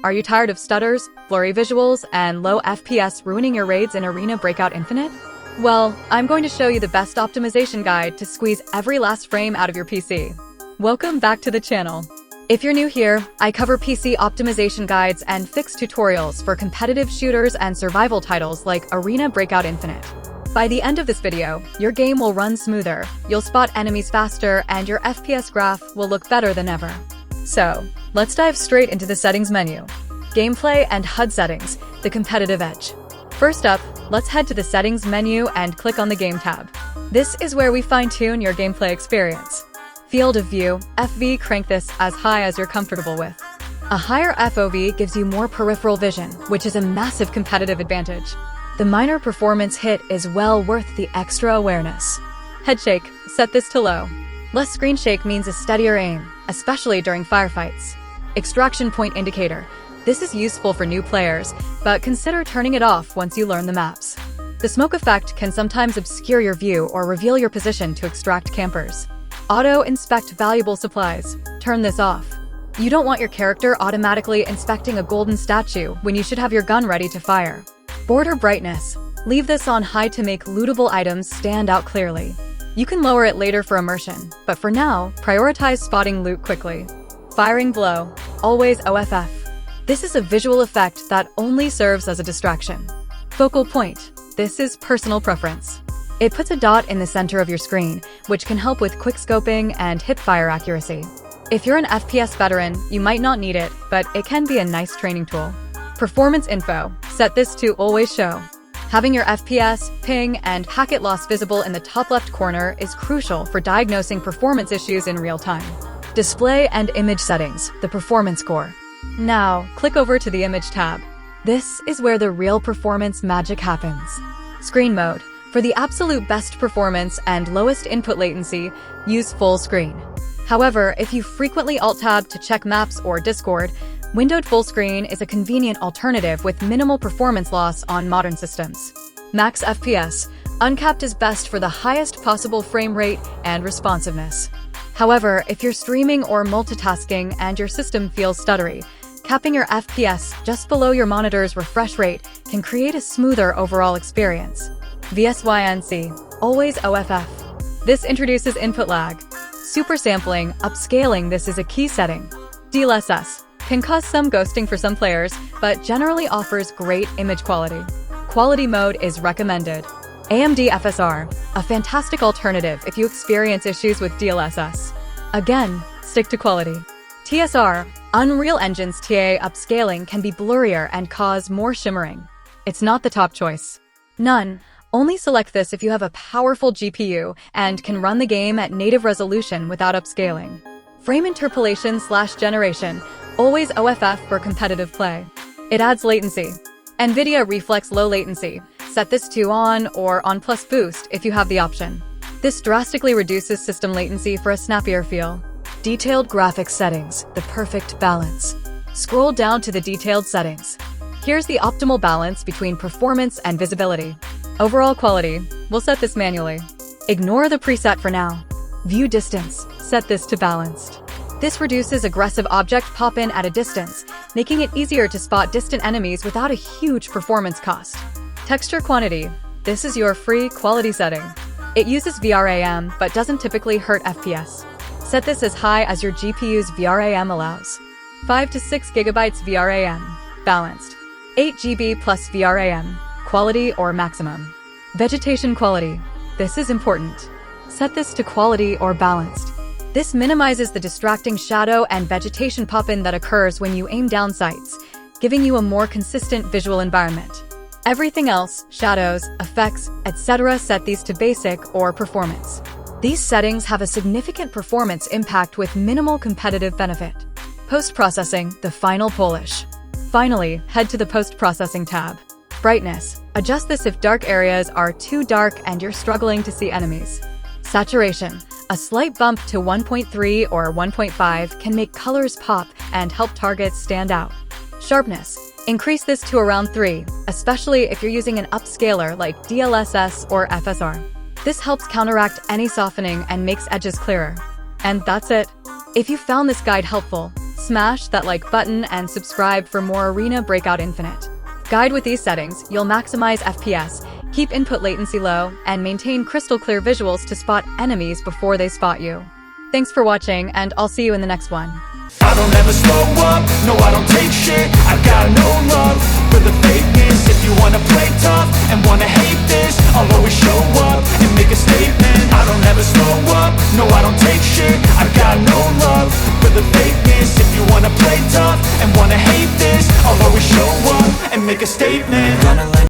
Are you tired of stutters, blurry visuals, and low FPS ruining your raids in Arena Breakout Infinite? Well, I'm going to show you the best optimization guide to squeeze every last frame out of your PC. Welcome back to the channel. If you're new here, I cover PC optimization guides and fix tutorials for competitive shooters and survival titles like Arena Breakout Infinite. By the end of this video, your game will run smoother, you'll spot enemies faster, and your FPS graph will look better than ever. So, let's dive straight into the settings menu. Gameplay and HUD settings, the competitive edge. First up, let's head to the settings menu and click on the game tab. This is where we fine-tune your gameplay experience. Field of view, FV, crank this as high as you're comfortable with. A higher FOV gives you more peripheral vision, which is a massive competitive advantage. The minor performance hit is well worth the extra awareness. Head shake, set this to low. Less screen shake means a steadier aim, especially during firefights. Extraction point indicator. This is useful for new players, but consider turning it off once you learn the maps. The smoke effect can sometimes obscure your view or reveal your position to extract campers. Auto inspect valuable supplies. Turn this off. You don't want your character automatically inspecting a golden statue when you should have your gun ready to fire. Border brightness. Leave this on high to make lootable items stand out clearly. You can lower it later for immersion, but for now, prioritize spotting loot quickly. Firing blow. Always OFF. This is a visual effect that only serves as a distraction. Focal point. This is personal preference. It puts a dot in the center of your screen, which can help with quick scoping and hip-fire accuracy. If you're an FPS veteran, you might not need it, but it can be a nice training tool. Performance info. Set this to always show. Having your FPS, ping, and packet loss visible in the top left corner is crucial for diagnosing performance issues in real time. Display and image settings, the performance core. Now, click over to the image tab. This is where the real performance magic happens. Screen mode. For the absolute best performance and lowest input latency, use full screen. However, if you frequently alt-tab to check maps or Discord, windowed full screen is a convenient alternative with minimal performance loss on modern systems. MAX FPS. Uncapped is best for the highest possible frame rate and responsiveness. However, if you're streaming or multitasking and your system feels stuttery, capping your FPS just below your monitor's refresh rate can create a smoother overall experience. VSYNC. Always OFF. This introduces input lag. Super sampling, upscaling, this is a key setting. DLSS. Can cause some ghosting for some players, but generally offers great image quality. Quality mode is recommended. AMD FSR. A fantastic alternative if you experience issues with DLSS. Again, stick to quality. TSR. Unreal Engine's TA upscaling can be blurrier and cause more shimmering. It's not the top choice. None. Only select this if you have a powerful GPU and can run the game at native resolution without upscaling. Frame interpolation/generation. Always OFF for competitive play. It adds latency. Nvidia Reflex low latency. Set this to on or on plus boost if you have the option. This drastically reduces system latency for a snappier feel. Detailed graphics settings, the perfect balance. Scroll down to the detailed settings. Here's the optimal balance between performance and visibility. Overall quality, we'll set this manually. Ignore the preset for now. View distance, set this to balanced. This reduces aggressive object pop-in at a distance, making it easier to spot distant enemies without a huge performance cost. Texture quantity. This is your free quality setting. It uses VRAM, but doesn't typically hurt FPS. Set this as high as your GPU's VRAM allows. 5 to 6 GB VRAM. Balanced. 8 GB plus VRAM. Quality or maximum. Vegetation quality. This is important. Set this to quality or balanced. This minimizes the distracting shadow and vegetation pop-in that occurs when you aim down sights, giving you a more consistent visual environment. Everything else, shadows, effects, etc., set these to basic or performance. These settings have a significant performance impact with minimal competitive benefit. Post-processing, the final polish. Finally, head to the post-processing tab. Brightness. Adjust this if dark areas are too dark and you're struggling to see enemies. Saturation. A slight bump to 1.3 or 1.5 can make colors pop and help targets stand out. Sharpness. Increase this to around 3, especially if you're using an upscaler like DLSS or FSR. This helps counteract any softening and makes edges clearer. And that's it. If you found this guide helpful, Smash that like button and subscribe for more Arena Breakout Infinite guide. With these settings, you'll maximize FPS, keep input latency low, and maintain crystal clear visuals to spot enemies before they spot you. Thanks for watching, and I'll see you in the next one. I don't ever slow up, no I don't take shit. I got no love for the fakeness. If you wanna play tough and wanna hate this, I'll always show up and make a statement. I don't ever slow up, no I don't take shit. I got no love for the fakeness. If you wanna play tough and wanna hate this, I'll always show up and make a statement.